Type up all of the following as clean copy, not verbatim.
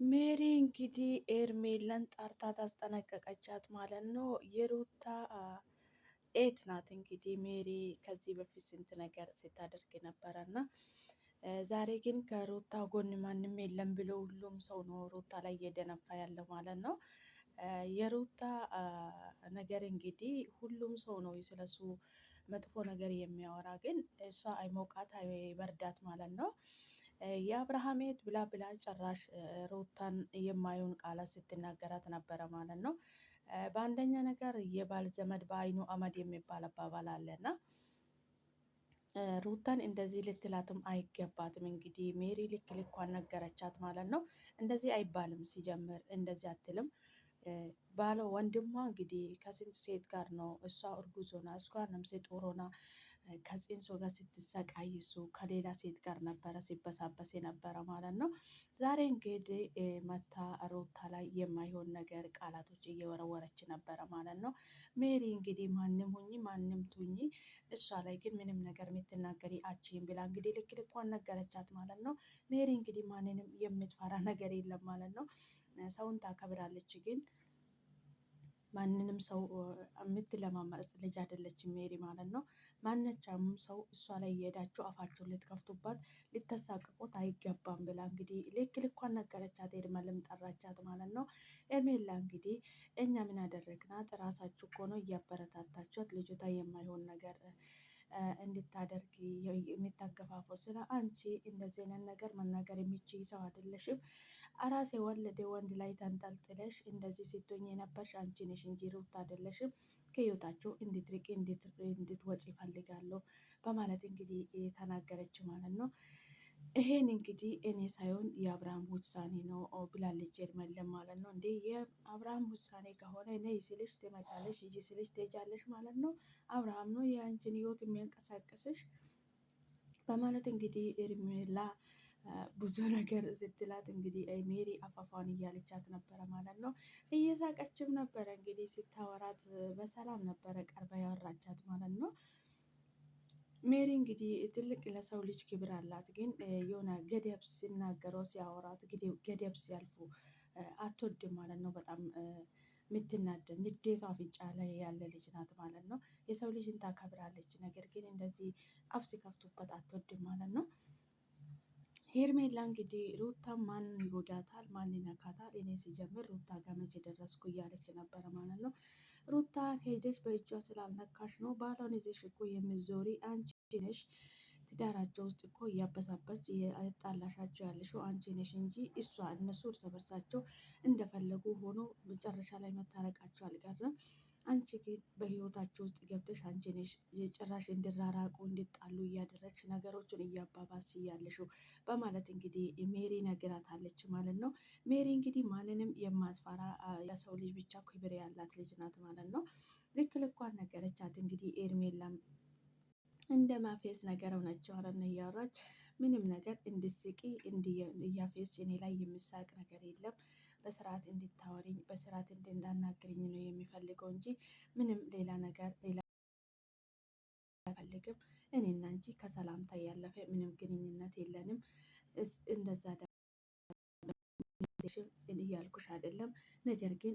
ሜሪ እንግዲህ ኤርሜላን ጠርታ ታስጠነቀቀቻት ማለት ነው። የሩታ ኤት ናት እንግዲህ ሜሪ ከዚህ በፊት ስንት ነገር ስታደርግ ነበረ እና ዛሬ ግን ከሩታ ጎን ማንም የለም ብሎ ሁሉም ሰው ነው ሩታ ላይ እየደነፋ ያለው ማለት ነው። የሩታ ነገር እንግዲህ ሁሉም ሰው ነው ስለሱ መጥፎ ነገር የሚያወራ ግን እሷ አይሞቃት አይበርዳት ማለት ነው። የአብርሃሜት ብላ ብላ ጭራሽ ሩታን የማየውን ቃላት ስትናገራት ነበረ ማለት ነው። በአንደኛ ነገር የባል ዘመድ በአይኑ አመድ የሚባል አባባል አለና ሩታን እንደዚህ ልትላትም አይገባትም። እንግዲህ ሜሪ ልክ ልኳን ነገረቻት ማለት ነው። እንደዚህ አይባልም ሲጀምር እንደዚህ አትልም። ባለ ወንድሟ እንግዲህ ከስንት ሴት ጋር ነው እሷ እርጉዝ ሆና እሷ ነፍሰ ጡር ሆና ከጽንሱ ጋር ስትሰቃይ እሱ ከሌላ ሴት ጋር ነበረ ሲበሳበስ የነበረ ማለት ነው። ዛሬ እንግዲህ መታ ሩታ ላይ የማይሆን ነገር ቃላቶች እየወረወረች ነበረ ማለት ነው። ሜሪ እንግዲህ ማንም ሁኚ ማንም ትሁኚ እሷ ላይ ግን ምንም ነገር የምትናገሪ አችም ብላ እንግዲህ ልክ ልኳን ነገረቻት ማለት ነው። ሜሪ እንግዲህ ማንንም የምትፈራ ነገር የለም ማለት ነው። ሰውን ታከብራለች ግን ማንንም ሰው የምትለማመጥ ልጅ አይደለችም ሜሪ ማለት ነው። ማንኛውም ሰው እሷ ላይ እየሄዳችሁ አፋችሁን ልትከፍቱባት ልታሳቅቁት አይገባም ብላ እንግዲህ ልክ ልኳን ነገረቻት። ኤርሜላም ጠራቻት ማለት ነው። ኤርሜላ እንግዲህ እኛ ምን አደረግናት? ራሳችሁ እኮ ነው እያበረታታችኋት ልጅቷ የማይሆን ነገር እንድታደርግ የሚታገፋፈው ስለ አንቺ እንደዚህ አይነት ነገር መናገር የሚችይ ሰው አይደለሽም። አራስ የወለደ ወንድ ላይ ተንጠልጥለሽ እንደዚህ ስትሆኝ የነበርሽ አንቺ ነሽ እንጂ ሩታ አይደለሽም። ከህይወታቸው እንድትርቂ እንድትወጪ ይፈልጋለሁ በማለት እንግዲህ ተናገረች ማለት ነው። ይሄን እንግዲህ እኔ ሳይሆን የአብርሃም ውሳኔ ነው ብላለች ኤርሜላም ማለት ነው። እንዴ የአብርሃም ውሳኔ ከሆነ ነይ ስልሽ ትመጫለሽ፣ ሂጂ ስልሽ ትሄጃለሽ ማለት ነው። አብርሃም ነው የአንቺን ህይወት የሚያንቀሳቅስሽ በማለት እንግዲህ ኤርሜላ ብዙ ነገር ስትላት እንግዲህ ሜሪ አፋፏን እያለቻት ነበረ ማለት ነው። እየሳቀችም ነበረ እንግዲህ ስታወራት በሰላም ነበረ ቀርባ ያወራቻት ማለት ነው። ሜሪ እንግዲህ ትልቅ ለሰው ልጅ ክብር አላት። ግን የሆነ ገደብ ሲናገረው ሲያወራት ገደብ ሲያልፉ አትወድም ማለት ነው። በጣም የምትናደድ ንዴቷ አፍንጫ ላይ ያለ ልጅ ናት ማለት ነው። የሰው ልጅን ታከብራለች፣ ነገር ግን እንደዚህ አፍ ሲከፍቱበት አትወድም ማለት ነው። ሄርሜላ እንግዲህ ሩታ ማን ይጎዳታል? ማን ይነካታል? እኔ ሲጀምር ሩታ ጋር መቼ ደረስኩ እያለች ነበረ ማለት ነው። ሩታ ሄደሽ በእጇ ስላልነካሽ ነው ባሏን ይዘሽ እኮ የምትዞሪ አንቺ ነሽ። ትዳራቸው ውስጥ እኮ እያበሳበች እያጣላሻቸው ያለሽው አንቺ ነሽ እንጂ እነሱ እርስ በርሳቸው እንደፈለጉ ሆኖ መጨረሻ ላይ መታረቃቸው አልቀረም። አንቺ ግን በህይወታቸው ውስጥ ገብተሽ አንቺ ነሽ ጭራሽ እንዲራራቁ እንዲጣሉ እያደረግሽ ነገሮችን እያባባስ ያለሽው በማለት እንግዲህ ሜሪ ነግራታለች ማለት ነው። ሜሪ እንግዲህ ማንንም የማትፈራ ለሰው ልጅ ብቻ ክብር ያላት ልጅ ናት ማለት ነው። ልክ ልኳን ነገረቻት እንግዲህ ኤርሜላም እንደ ማፌዝ ነገር ሆነች ማለት ነው። እያወራች ምንም ነገር እንድስቂ እያፌዝ እኔ ላይ የሚሳቅ ነገር የለም። በስርዓት እንድታወሪኝ በስርዓት እንዳናግርኝ ነው የሚፈልገው እንጂ ምንም ሌላ ነገር ሌላ አይፈልግም። እኔና አንቺ ከሰላምታ ያለፈ ምንም ግንኙነት የለንም። እንደዛ እያልኩሽ አይደለም፣ ነገር ግን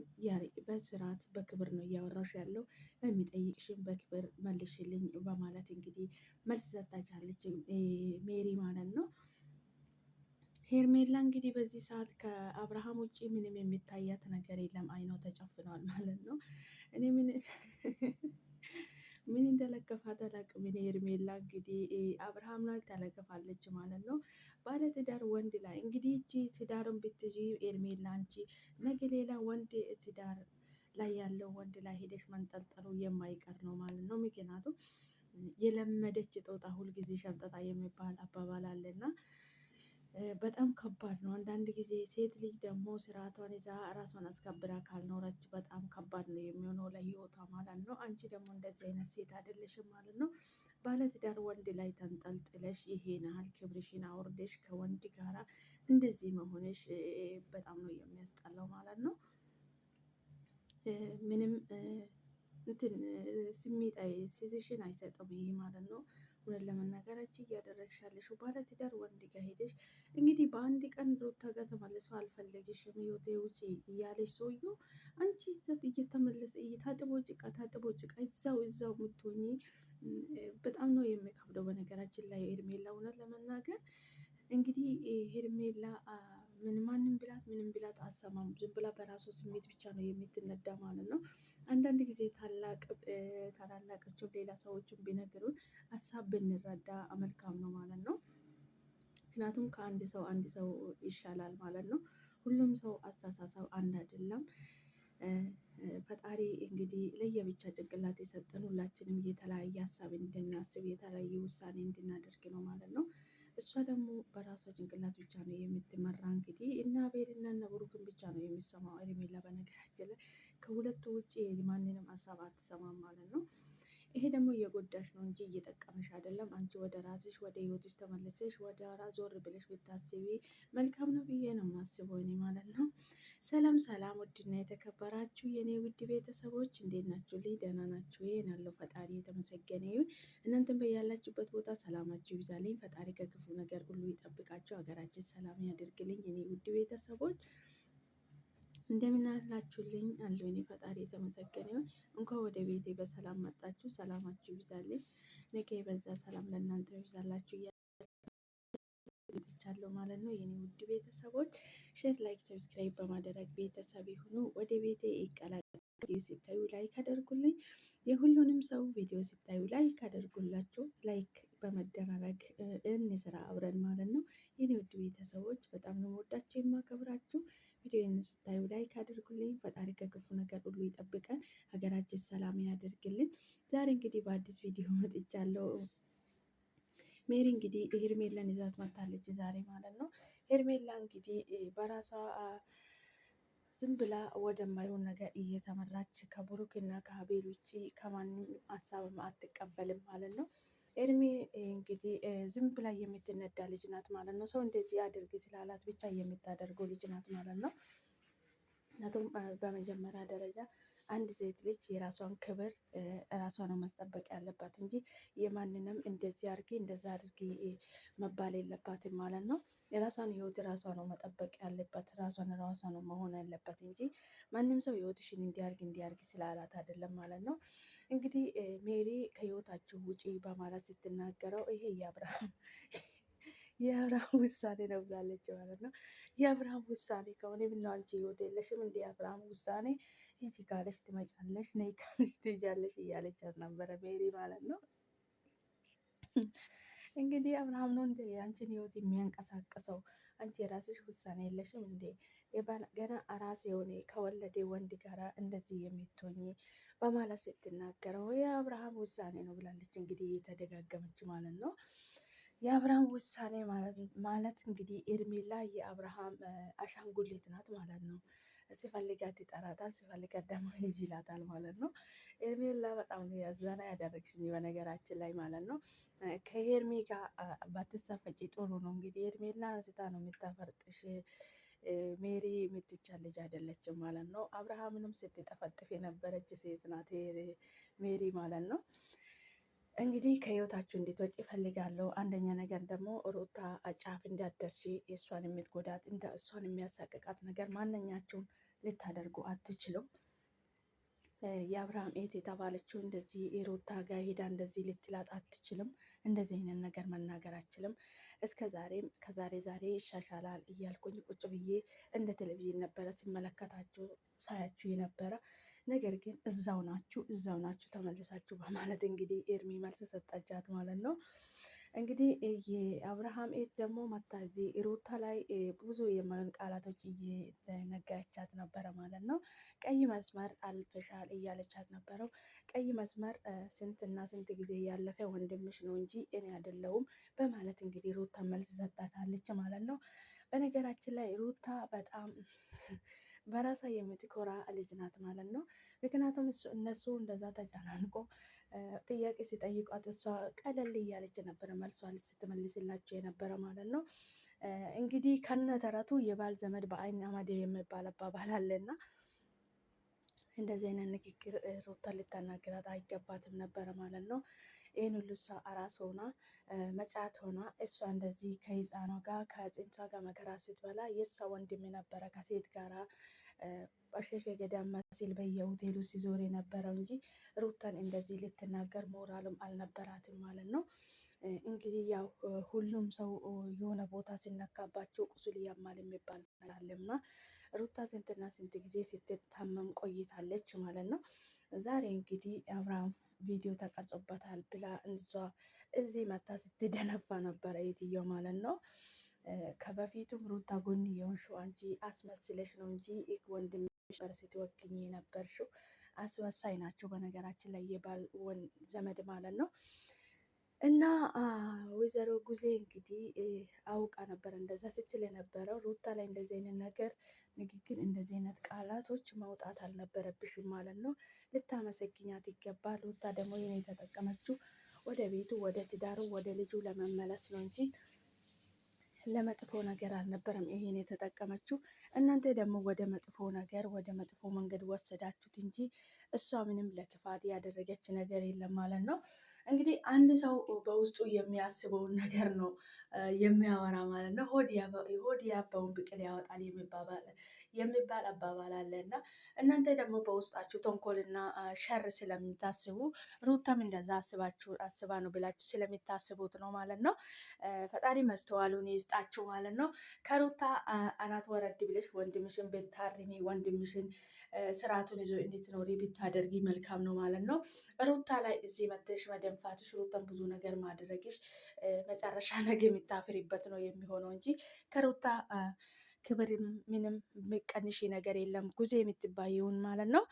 በስርዓት በክብር ነው እያወራሽ ያለው፣ የሚጠይቅሽን በክብር መልሽልኝ በማለት እንግዲህ መልስ ሰጣቻለች ሜሪ ማለት ነው። ሄርሜላ እንግዲህ በዚህ ሰዓት ከአብርሃም ውጭ ምንም የሚታያት ነገር የለም፣ አይኗ ተጨፍኗል ማለት ነው። እኔ ምን እንደለከፋት አላውቅም። እኔ ሄርሜላ እንግዲህ አብርሃም ላይ ተለክፋለች ማለት ነው። ባለትዳር ወንድ ላይ እንግዲህ እቺ ትዳርን ብትይዢ ሄርሜላ አንቺ ነገ ሌላ ወንድ ትዳር ላይ ያለው ወንድ ላይ ሄደሽ መንጠልጠሉ የማይቀር ነው ማለት ነው። ምክንያቱም የለመደች ጦጣ ሁልጊዜ ሸምጠጣ የሚባል አባባል አለና በጣም ከባድ ነው። አንዳንድ ጊዜ ሴት ልጅ ደግሞ ስርዓቷን ይዛ ራሷን አስከብራ ካልኖረች በጣም ከባድ ነው የሚሆነው ለህይወቷ ማለት ነው። አንቺ ደግሞ እንደዚህ አይነት ሴት አይደለሽም ማለት ነው። ባለትዳር ወንድ ላይ ተንጠልጥለሽ ይሄን ያህል ክብርሽን አውርደሽ ከወንድ ጋራ እንደዚህ መሆንሽ በጣም ነው የሚያስጠላው ማለት ነው። ምንም እንትን ስሜት ሲዝሽን አይሰጥም ይሄ ማለት ነው። እውነት ለመናገር አንቺ እያደረግሽ ያለሽው ባለ ትዳር ወንድ ጋር ሄደሽ እንግዲህ በአንድ ቀን ሩታ ጋር ተመልሶ አልፈለግሽም ህይወቴ ውጪ እያለሽ ሰውዬው አንቺ እዛት እየተመለሰ ታጥቦ ጭቃ እዛው የምትሆኚ በጣም ነው የሚከብደው። በነገራችን ላይ ሄርሜላ እውነት ለመናገር እንግዲህ ሄርሜላ ማንም ብላት ምንም ብላት አሰማም። ዝም ብላ በራሷ ስሜት ብቻ ነው የምትነዳ ማለት ነው። አንዳንድ ጊዜ ታላላቆችም ሌላ ሰዎችም ቢነግሩን ሀሳብ ብንረዳ መልካም ነው ማለት ነው። ምክንያቱም ከአንድ ሰው አንድ ሰው ይሻላል ማለት ነው። ሁሉም ሰው አስተሳሰብ አንድ አይደለም። ፈጣሪ እንግዲህ ለየብቻ ጭንቅላት የሰጠን ሁላችንም የተለያየ ሀሳብ እንድናስብ የተለያየ ውሳኔ እንድናደርግ ነው ማለት ነው። እሷ ደግሞ በራሷ ጭንቅላት ብቻ ነው የምትመራ። እንግዲህ እና አቤልና እነ ብሩክን ብቻ ነው የሚሰማው ሄርሜላ። በነገራችን ላይ ከሁለቱ ውጭ ማንንም ሀሳብ አትሰማም ማለት ነው። ይሄ ደግሞ እየጎዳሽ ነው እንጂ እየጠቀመሽ አይደለም። አንቺ ወደ ራስሽ ወደ ህይወትሽ ተመልሰሽ ወደ ኋላ ዞር ብለሽ ብታስቢ መልካም ነው ብዬ ነው የማስበው እኔ ማለት ነው። ሰላም ሰላም፣ ውድና የተከበራችሁ የኔ ውድ ቤተሰቦች እንዴት ናችሁ? ልይ ደህና ናችሁ? ይሄን ያለው ፈጣሪ የተመሰገነ ይሁን። እናንተም በያላችሁበት ቦታ ሰላማችሁ ይብዛልኝ። ፈጣሪ ከክፉ ነገር ሁሉ ይጠብቃችሁ፣ ሀገራችን ሰላም ያደርግልኝ። የኔ ውድ ቤተሰቦች እንደምን አላችሁልኝ? አለሁ እኔ ፈጣሪ የተመሰገነ ይሁን። እንኳን ወደ ቤቴ በሰላም መጣችሁ። ሰላማችሁ ይብዛልኝ። ነገ የበዛ ሰላም ለእናንተ ይብዛላችሁ መጥቻለሁ ማለት ነው። የኔ ውድ ቤተሰቦች ሼር፣ ላይክ፣ ሰብስክራይብ በማድረግ ቤተሰብ ይሁኑ። ወደ ቤቴ ይቀላቀሉ። ቪዲዮ ሲታዩ ላይክ አድርጉልኝ። የሁሉንም ሰው ቪዲዮ ሲታዩ ላይክ አድርጉላችሁ። ላይክ በመደራረግ እንስራ አብረን ማለት ነው። የኔ ውድ ቤተሰቦች በጣም ነው የምወዳችሁ የማከብራችሁ። ቪዲዮን ስታዩ ላይክ አድርጉልኝ። ፈጣሪ ከክፉ ነገር ሁሉ ይጠብቀን፣ ሀገራችን ሰላም ያደርግልን። ዛሬ እንግዲህ በአዲስ ቪዲዮ መጥቻለሁ። ሜሪ እንግዲህ ሄርሜላን ይዛት መታለች ዛሬ ማለት ነው። ሄርሜላ እንግዲህ በራሷ ዝም ብላ ወደማይሆን ነገር እየተመራች ከብሩክ እና ከአቤል ውጭ ከማንም ሀሳብም አትቀበልም ማለት ነው። ኤርሜ እንግዲህ ዝም ብላ የምትነዳ ልጅ ናት ማለት ነው። ሰው እንደዚህ አድርግ ስላላት ብቻ የምታደርገው ልጅ ናት ማለት ነው። ምክንያቱም በመጀመሪያ ደረጃ አንድ ሴት ልጅ የራሷን ክብር ራሷ ነው ማስጠበቅ ያለባት እንጂ የማንንም እንደዚህ አድርጊ እንደዛ አድርጊ መባል የለባትም ማለት ነው። የራሷን ህይወት ራሷ ነው መጠበቅ ያለባት፣ ራሷ ነው መሆን ያለባት እንጂ ማንም ሰው ህይወትሽን እንዲያርግ ስላላት አይደለም ማለት ነው። እንግዲህ ሜሪ ከህይወታችሁ ውጪ በማለት ስትናገረው ይሄ የአብርሃም ውሳኔ ነው ብላለች ማለት ነው። የአብርሃም ውሳኔ ከሆነ ምነው አንቺ ህይወት የለሽም እንደ የአብርሃም ውሳኔ ሂጂ ካለሽ ትመጫለሽ፣ ነይ ካለሽ ትሄጃለሽ እያለቻት ነበረ ሜሪ ማለት ነው። እንግዲህ አብርሃም ነው እንደ አንቺን ህይወት የሚያንቀሳቅሰው? አንቺ የራስሽ ውሳኔ የለሽም እንዴ? ገና አራስ የሆነ ከወለደ ወንድ ጋራ እንደዚህ የምትሆኚ በማለት ስትናገረው የአብርሃም ውሳኔ ነው ብላለች። እንግዲህ የተደጋገመች ማለት ነው። የአብርሃም ውሳኔ ማለት እንግዲህ ኤርሜላ የአብርሃም አሻንጉሊት ናት ማለት ነው። ሲፈልጋት ይጠራታል፣ ሲፈልጋት ደግሞ ሂጂ ይላታል ማለት ነው። ኤርሜላ በጣም ያዘና ያደረግሽኝ በነገራችን ላይ ማለት ነው። ከሄርሜ ጋር ባትሳፈጪ ጥሩ ነው። እንግዲህ ኤርሜላ አንስታ ነው የምታፈርጥሽ። ሜሪ የምትቻል ልጅ አይደለችም ማለት ነው። አብርሃምንም ስትጠፈጥፍ የነበረች ሴት ናት ሜሪ ማለት ነው። እንግዲህ ከህይወታችሁ እንድትወጪ እፈልጋለሁ። አንደኛ ነገር ደግሞ ሩታ ጫፍ እንዳትደርሺ፣ የእሷን የምትጎዳት እሷን የሚያሳቅቃት ነገር ማንኛችሁም ልታደርጉ አትችሉም። የአብርሃም ኤት የተባለችው እንደዚህ የሩታ ጋር ሄዳ እንደዚህ ልትላት አትችልም። እንደዚህ አይነት ነገር መናገር አችልም። እስከ ዛሬም ዛሬ ይሻሻላል እያልኩኝ ቁጭ ብዬ እንደ ቴሌቪዥን ነበረ ሲመለከታችሁ ሳያችሁ የነበረ ነገር ግን እዛው ናችሁ ተመልሳችሁ በማለት እንግዲህ ኤርሚ መልስ ሰጠቻት ማለት ነው። እንግዲህ የአብርሃም ኤት ደግሞ መታ እዚህ ሩታ ላይ ብዙ የማይሆን ቃላቶች እየነገረቻት ነበረ ማለት ነው። ቀይ መስመር አልፈሻል እያለቻት ነበረው። ቀይ መስመር ስንትና ስንት ጊዜ ያለፈ ወንድምሽ ነው እንጂ እኔ አይደለሁም በማለት እንግዲህ ሩታ መልስ ሰጣታለች ማለት ነው። በነገራችን ላይ ሩታ በጣም በራሷ የምትኮራ ልጅ ናት ማለት ነው። ምክንያቱም እነሱ እንደዛ ተጨናንቆ ጥያቄ ሲጠይቋት እሷ ቀለል እያለች ነበረ መልሷን ስትመልስላቸው የነበረ ማለት ነው። እንግዲህ ከነ ተረቱ የባል ዘመድ በአይን አመድ የሚባል አባባል አለና እንደዚህ አይነት ንግግር ሩታ ልታናግራት አይገባትም ነበረ ማለት ነው። ይህን ሁሉ እሷ አራስ ሆና መጫት ሆና እሷ እንደዚህ ከህፃኗ ጋር ከጽንሷ ጋር መከራ ስትበላ የእሷ ወንድም የነበረ ከሴት ጋራ በሸሸ ገዳም ሲል በየሆቴሉ ሲዞር የነበረው እንጂ ሩታን እንደዚህ ልትናገር ሞራልም አልነበራትም ማለት ነው። እንግዲህ ያው ሁሉም ሰው የሆነ ቦታ ሲነካባቸው ቁስል ያማል የሚባል ነገር አለና ሩታ ስንትና ስንት ጊዜ ስትታመም ቆይታለች ማለት ነው። ዛሬ እንግዲህ አብርሃም ቪዲዮ ተቀርጾበታል ብላ እሷ እዚህ መታ ስትደነፋ ነበረ የትየው ማለት ነው። ከበፊቱም ሩታ ጎን የሆንሽው አንቺ አስመስለሽ ነው እንጂ ወንድምሽ በር ስትወግኝ የነበርሽው አስመሳይ ናቸው። በነገራችን ላይ የባል ዘመድ ማለት ነው። እና ወይዘሮ ጉዜ እንግዲህ አውቃ ነበር እንደዛ ስትል የነበረው ሩታ ላይ እንደዚህ አይነት ነገር ንግግር፣ እንደዚህ አይነት ቃላቶች ማውጣት አልነበረብሽም ማለት ነው። ልታመሰግኛት ይገባል። ሩታ ደግሞ ይህን የተጠቀመችው ወደ ቤቱ፣ ወደ ትዳሩ፣ ወደ ልጁ ለመመለስ ነው እንጂ ለመጥፎ ነገር አልነበረም ይሄን የተጠቀመችው። እናንተ ደግሞ ወደ መጥፎ ነገር፣ ወደ መጥፎ መንገድ ወሰዳችሁት እንጂ እሷ ምንም ለክፋት ያደረገች ነገር የለም ማለት ነው። እንግዲህ አንድ ሰው በውስጡ የሚያስበውን ነገር ነው የሚያወራ ማለት ነው። ሆድ ያበውን ብቅል ያወጣል የሚባል አባባል አለ እና እናንተ ደግሞ በውስጣችሁ ተንኮልና ሸር ስለምታስቡ ሩታም እንደዛ አስባ ነው ብላችሁ ስለሚታስቡት ነው ማለት ነው። ፈጣሪ መስተዋሉን ይስጣችሁ ማለት ነው። ከሩታ አናት ወረድ ብለሽ ወንድምሽን ብታርሚ፣ ወንድምሽን ስርዓቱን ይዞ እንድትኖሪ ብታደርጊ መልካም ነው ማለት ነው። ሩታ ላይ እዚህ መተሽ መደንፋትሽ፣ ሩታን ብዙ ነገር ማድረግሽ መጨረሻ ነገ የምታፍሪበት ነው የሚሆነው እንጂ ከሩታ ክብር ምንም የሚቀንሽ ነገር የለም። ጉዜ የምትባይውን ማለት ነው።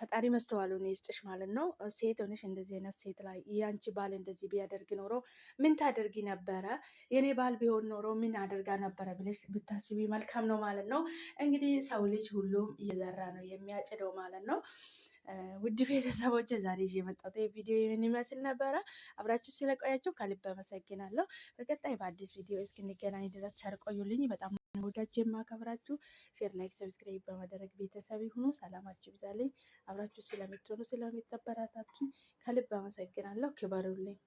ፈጣሪ መስተዋሉን ይስጥሽ ማለት ነው። ሴት ሆነሽ እንደዚህ አይነት ሴት ላይ የአንቺ ባል እንደዚህ ቢያደርግ ኖሮ ምን ታደርጊ ነበረ? የኔ ባል ቢሆን ኖሮ ምን አደርጋ ነበረ ብለሽ ብታስቢ መልካም ነው ማለት ነው። እንግዲህ ሰው ልጅ ሁሉም እየዘራ ነው የሚያጭደው ማለት ነው። ውድ ቤተሰቦች ዛሬ ይዤ የመጣሁት ቪዲዮ ይህን ይመስል ነበረ። አብራችሁ ስለቆያችሁ ከልብ አመሰግናለሁ። በቀጣይ በአዲስ ቪዲዮ እስክንገናኝ ድረስ ቸር ቆዩልኝ። በጣም ወዳችሁ የማከብራችሁ፣ ሼር፣ ላይክ፣ ሰብስክራይብ በማድረግ ቤተሰብ ይሁኑ። ሰላማችሁ ይብዛልኝ። አብራችሁ ስለምትሆኑ ስለሚተበረታቱኝ ከልብ አመሰግናለሁ። ክበሩልኝ።